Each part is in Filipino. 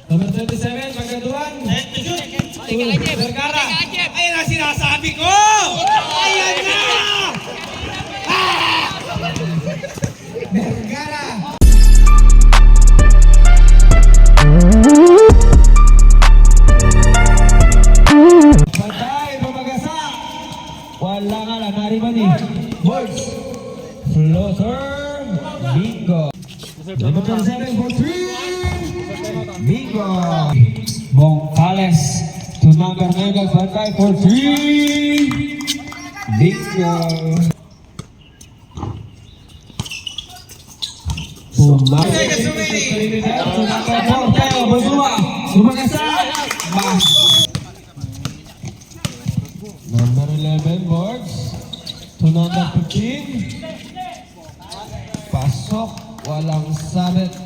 Number 27, pagkaduan. Vergara. Ayan ang sinasabi ko! Ayan na! Vergara. Patay, pamagasa. Wala nga lang, nariman eh. Boards. Floater. Bingo. Number 27 for 3. Bingo. Bongkales to number 9 Patay for 3. Bingo. Pumasok. Number 11 boards to number 15. Pasok, walang sabit.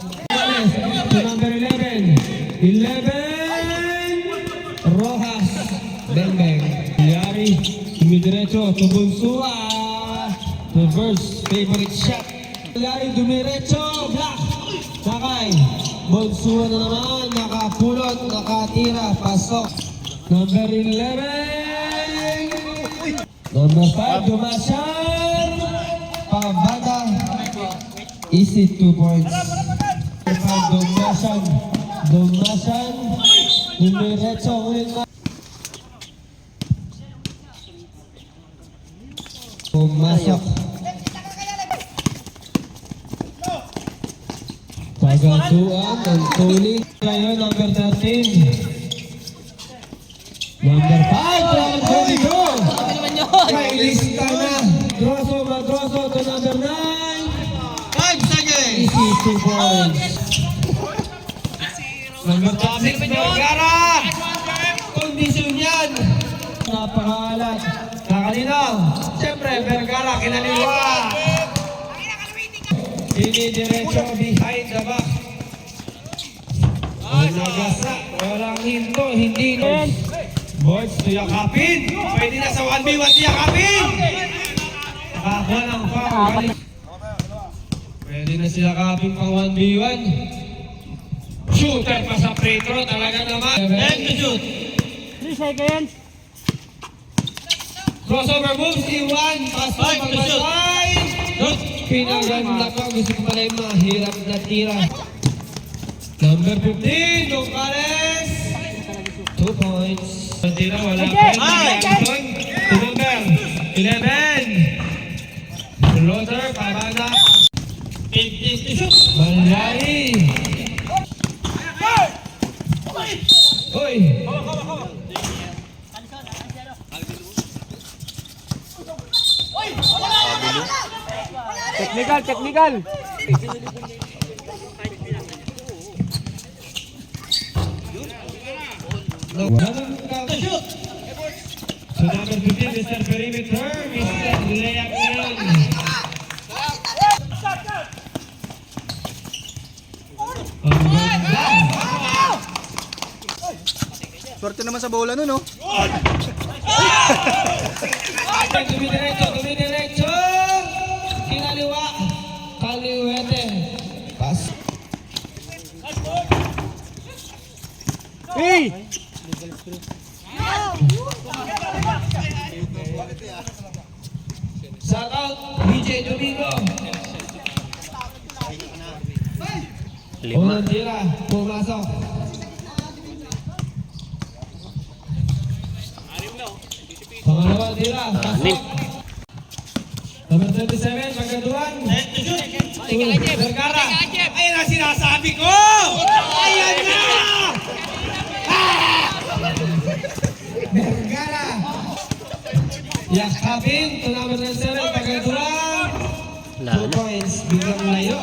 To number 11. 11 Rojas. Beng. Yari, dumidiretso, tubunsua. Reverse, favorite shot. Yari, dumiretso, black. Sakay. Bonsua na naman, nakapulot, nakatira, pasok. Number 11. Number 5, Dumasan. Pabada. Easy 2 points. Dumasan. Dumiretso, pumasok. Pagatuan ng tuling. Ngayon, number 13. Number 5, may lista na. Madroso to number 9. 5 seconds. Easy 2 points. Number 6, Vergara. Kondisyon yan. Napakalat. Kakalinaw. Siyempre, Vergara, kinaliwa. Dinidiretso behind the back. Nagasa. Walang hinto. Hindi nun. Boards, tuyakapin. Pwede na sa 1v1 tuyakapin. Nakakuha ng foul. Pwede na sila kapin pang 1v1. Shooter pa sa free throw. Talaga naman. And to shoot. 3 seconds. Crossover moves. Iwan. Pass to pagpasay. Pinaganda pa. Gusto ko pala yung mahirap na tira. Number 15. Bongkales. 2 points. Tira, wala pa rin. To number 11. Floater, parada. 15 to shoot. Malay. Hoy. Technical. To shoot. So number 15, Mr. Perimeter, Mr. Layup Milan. Swerte naman sa bola nun, no? Dumidiretso. Kinaliwa. Kaliwete. Pass. Hey! Shout out, BJ Domingo. Unang tira, pumasok. Pangalawang tira, pasok. Number 27, pagkaduan. Vergara. Ayan ang sinasabi ko! Ayan na! Vergara. Yakapin, to number 27, pagkaduan. 2 points, biglang layo.